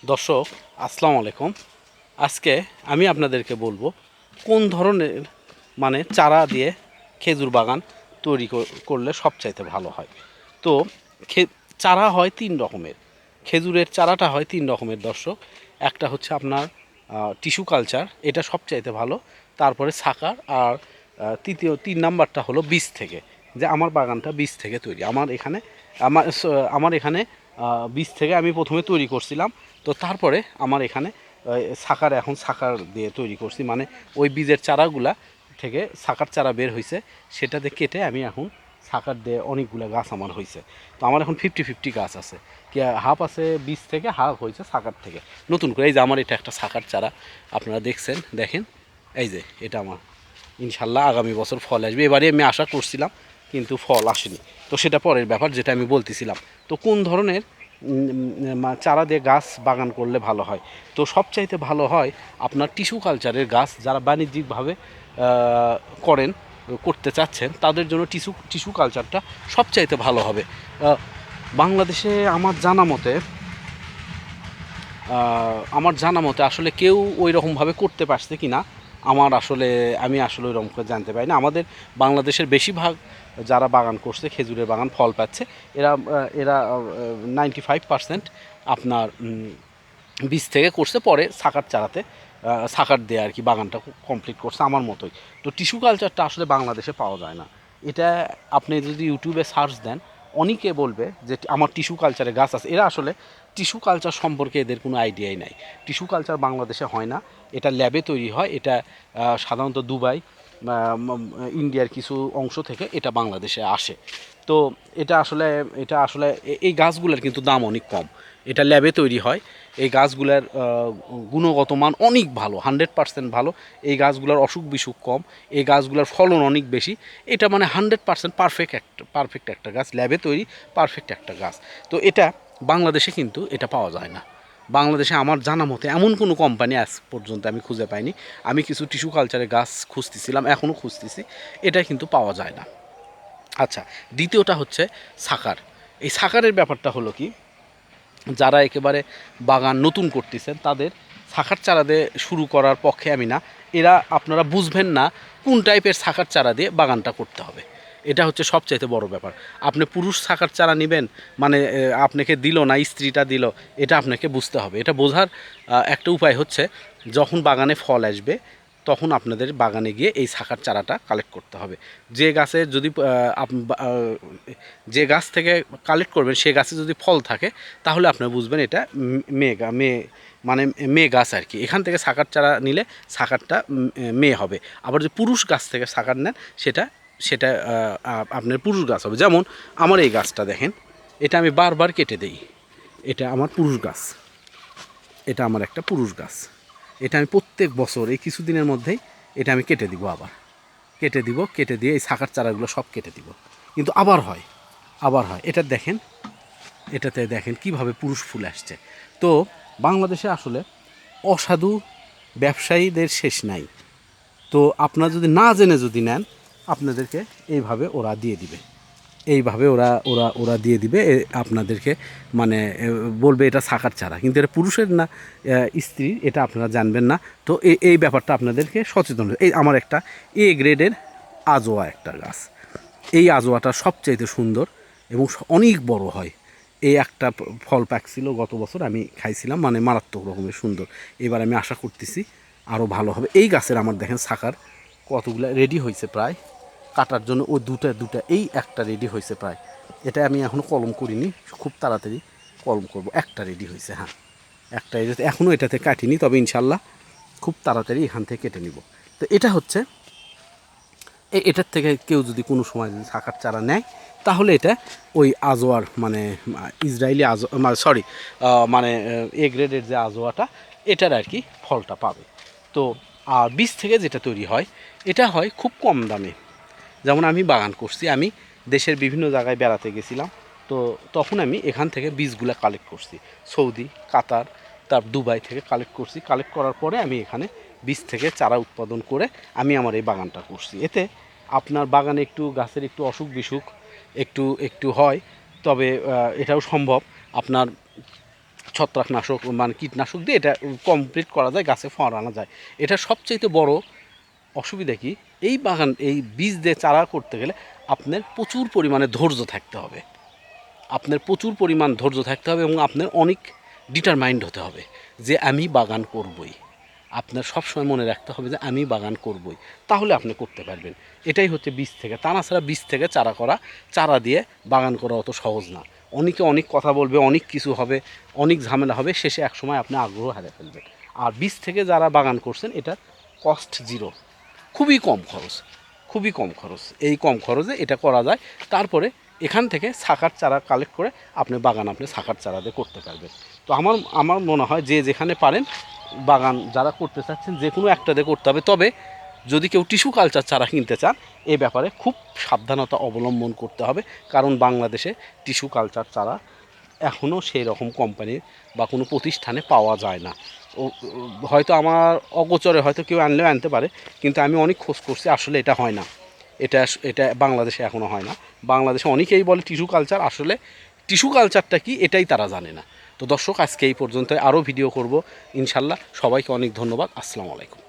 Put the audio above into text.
দর্শক, আসসালামু আলাইকুম। আজকে আমি আপনাদেরকে বলবো কোন ধরনের চারা দিয়ে খেজুর বাগান তৈরি করলে সবচাইতে ভালো হয়। তো চারা হয় তিন রকমের। খেজুরের চারাটা হয় তিন রকমের দর্শক। একটা হচ্ছে আপনার টিস্যু কালচার, এটা সবচাইতে ভালো। তারপরে সাকার, আর তিন নাম্বারটা হলো বীজ থেকে। যে আমার বাগানটা বীজ থেকে তৈরি। আমার এখানে বীজ থেকে আমি প্রথমে তৈরি করছিলাম। তো তারপরে আমার এখানে এখন সাকার দিয়ে তৈরি করছি, মানে ওই বীজের চারাগুলা থেকে সাকার চারা বের হয়েছে, সেটাতে কেটে আমি এখন সাকার দিয়ে অনেকগুলো গাছ আমার হয়েছে। তো আমার এখন 50-50 গাছ আছে, কি হাফ আছে বীজ থেকে, হাফ হয়েছে সাকার থেকে নতুন করে। এই যে আমার এটা একটা সাকার চারা, আপনারা দেখেন, এই যে এটা আমার ইনশাল্লাহ আগামী বছর ফল আসবে। এবারে আমি আশা করছিলাম কিন্তু ফল আসেনি, তো সেটা পরের ব্যাপার, যেটা আমি বলতেছিলাম। তো কোন ধরনের চারা দিয়ে গাছ বাগান করলে ভালো হয়? তো সবচাইতে ভালো হয় আপনার টিস্যু কালচারের গাছ। যারা বাণিজ্যিকভাবে করেন, করতে চাচ্ছেন, তাদের জন্য টিস্যু কালচারটা সবচাইতে ভালো হবে। বাংলাদেশে আমার জানা মতে আসলে কেউ ওই রকমভাবে করতে পারছে কি না, আমি আসলে ওই রকম করে জানতে পারি না। আমাদের বাংলাদেশের বেশিরভাগ যারা বাগান করছে, খেজুরের বাগান ফল পাচ্ছে, এরা এরা 95% আপনার বীজ থেকে করছে, পরে সাকার দিয়ে আর কি বাগানটা কমপ্লিট করছে আমার মতোই। তো টিস্যু কালচারটা আসলে বাংলাদেশে পাওয়া যায় না। এটা আপনি যদি ইউটিউবে সার্চ দেন, অনেকে বলবে যে আমার টিস্যু কালচারে গাছ আছে। এরা আসলে টিস্যু কালচার সম্পর্কে এদের কোনো আইডিয়াই নাই। টিস্যু কালচার বাংলাদেশে হয় না, এটা ল্যাবে তৈরি হয়। এটা সাধারণত দুবাই, ইন্ডিয়ার কিছু অংশ থেকে এটা বাংলাদেশে আসে। তো এটা আসলে এই গাছগুলোর কিন্তু দাম অনেক কম। এটা ল্যাবে তৈরি হয়। এই গাছগুলোর গুণগত মান অনেক ভালো, 100% ভালো। এই গাছগুলোর অসুখ বিসুখ কম, এই গাছগুলোর ফলন অনেক বেশি। এটা 100% পারফেক্ট একটা গাছ, ল্যাবে তৈরি পারফেক্ট একটা গাছ। তো এটা বাংলাদেশে কিন্তু এটা পাওয়া যায় না। বাংলাদেশে আমার জানা মতে এমন কোনো কোম্পানি আজ পর্যন্ত আমি খুঁজে পাইনি। আমি কিছু টিস্যু কালচারের গাছ খুঁজতেছিলাম, এখনও খুঁজতেছি, এটা কিন্তু পাওয়া যায় না। আচ্ছা, দ্বিতীয়টা হচ্ছে সাকার। এই সাকারের ব্যাপারটা হলো কি, যারা একেবারে বাগান নতুন করতেছেন তাদের শাখার চারা দিয়ে শুরু করার পক্ষে আমি না। আপনারা বুঝবেন না কোন টাইপের শাখার চারা দিয়ে বাগানটা করতে হবে। এটা হচ্ছে সবচাইতে বড় ব্যাপার। আপনি পুরুষ শাখার চারা নেবেন, আপনাকে দিল না, স্ত্রীটা দিল, এটা আপনাকে বুঝতে হবে। এটা বোঝার একটা উপায় হচ্ছে, যখন বাগানে ফল আসবে তখন আপনাদের বাগানে গিয়ে এই শাখার চারাটা কালেক্ট করতে হবে। যে গাছের যদি যে গাছ থেকে কালেক্ট করবেন সে গাছে যদি ফল থাকে, তাহলে আপনি বুঝবেন এটা মেয়ে গাছ আর কি। এখান থেকে শাখার চারা নিলে শাখারটা মেয়ে হবে। আবার যদি পুরুষ গাছ থেকে শাখার নেন, সেটা সেটা আপনার পুরুষ গাছ হবে। যেমন আমার এই গাছটা দেখেন, এটা আমি বারবার কেটে দেই। এটা আমার পুরুষ গাছ, এটা আমার একটা পুরুষ গাছ। এটা আমি প্রত্যেক বছর এই কিছুদিনের মধ্যেই এটা আমি কেটে দিব, আবার কেটে দিয়ে এই শাখার চারাগুলো সব কেটে দিব, কিন্তু আবার হয় এটাতে দেখেন কিভাবে পুরুষ ফুল আসছে। তো বাংলাদেশে আসলে অসাধু ব্যবসায়ীদের শেষ নাই। তো আপনারা যদি না জেনে যদি নেন, আপনাদেরকে এইভাবে ওরা দিয়ে দিবে, এইভাবে ওরা ওরা ওরা দিয়ে দিবে আপনাদেরকে, মানে বলবে এটা শাখার চারা, কিন্তু এটা পুরুষের না স্ত্রী, এটা আপনারা জানবেন না। তো এই ব্যাপারটা আপনাদেরকে সচেতন। এই আমার একটা গ্রেডের আজোয়া একটা গাছ। এই আজোয়াটা সবচাইতে সুন্দর এবং অনেক বড় হয়। এই একটা ফল পাকছিল গত বছর, আমি খাইছিলাম, মারাত্মক রকমের সুন্দর। এবার আমি আশা করতেছি আরও ভালো হবে। এই গাছের আমার দেখেন শাখার কতগুলো রেডি হয়েছে প্রায় কাটার জন্য। ও দুটা এই একটা রেডি হয়েছে প্রায়। এটা আমি এখনও কলম করিনি, খুব তাড়াতাড়ি কলম করব। একটা রেডি হয়েছে, হ্যাঁ একটা এখনও এটাতে কাটিনি, তবে ইনশাল্লাহ খুব তাড়াতাড়ি এখান থেকে কেটে নিব। তো এটা হচ্ছে এটার থেকে কেউ যদি কোনো সময় যদি শাখার চারা নেয়, তাহলে এটা ওই আজোয়ার ইসরায়েলি সরি এ গ্রেডের যে আজোয়াটা, এটার আর কি ফলটা পাবে। তো আর বীজ থেকে যেটা তৈরি হয়, এটা হয় খুব কম দামে। যেমন আমি বাগান করছি, আমি দেশের বিভিন্ন জায়গায় বেড়াতে গেছিলাম, তো তখন আমি এখান থেকে বীজগুলো কালেক্ট করছি। সৌদি, কাতার, দুবাই থেকে কালেক্ট করার পরে আমি এখানে বীজ থেকে চারা উৎপাদন করে আমি আমার এই বাগানটা করছি। এতে আপনার বাগানে একটু গাছের একটু অসুখ বিসুখ একটু একটু হয়, তবে এটাও সম্ভব। আপনার ছত্রাকনাশক মানে কীটনাশক দিয়ে এটা কমপ্লিট করা যায়, গাছে ফল আনা যায়। এটা সবচেয়ে বড় অসুবিধা কি, এই বাগান এই বীজ দিয়ে চারা করতে গেলে আপনার প্রচুর পরিমাণে ধৈর্য থাকতে হবে, আপনার প্রচুর পরিমাণ ধৈর্য থাকতে হবে এবং আপনার অনেক ডিটারমাইন্ড হতে হবে যে আমি বাগান করবই। আপনার সবসময় মনে রাখতে হবে যে আমি বাগান করবই, তাহলে আপনি করতে পারবেন। এটাই হচ্ছে বীজ থেকে, তা না ছাড়া বীজ থেকে চারা করা, চারা দিয়ে বাগান করা অত সহজ না। অনেকে অনেক কথা বলবে, অনেক কিছু হবে, অনেক ঝামেলা হবে, শেষে একসময় আপনি আগ্রহ হারিয়ে ফেলবেন। আর বীজ থেকে যারা বাগান করছেন এটা কস্ট জিরো, খুবই কম খরচ, খুবই কম খরচ। এই কম খরচে এটা করা যায়। তারপরে এখান থেকে শাখার চারা কালেক্ট করে আপনি বাগান আপনি শাখার চারা দিয়ে করতে পারবেন। তো আমার মনে হয় যে যেখানে পারেন বাগান যারা করতে চাচ্ছেন যে কোনো একটা দিয়ে করতে হবে। তবে যদি কেউ টিস্যু কালচার চারা কিনতে চান এ ব্যাপারে খুব সাবধানতা অবলম্বন করতে হবে, কারণ বাংলাদেশে টিস্যু কালচার চারা এখনও সেই রকম কোম্পানি বা কোনো প্রতিষ্ঠানে পাওয়া যায় না। হয়তো আমার অগোচরে হয়তো কেউ আনলেও আনতে পারে, কিন্তু আমি অনেক খোঁজ করছি, আসলে এটা হয় না। এটা এটা বাংলাদেশে এখনও হয় না। বাংলাদেশে অনেকেই বলে টিস্যু কালচার, আসলে টিস্যু কালচারটা কি এটাই তারা জানে না। তো দর্শক, আজকে এই পর্যন্ত, আরও ভিডিও করব ইনশাল্লাহ। সবাইকে অনেক ধন্যবাদ। আসসালামু আলাইকুম।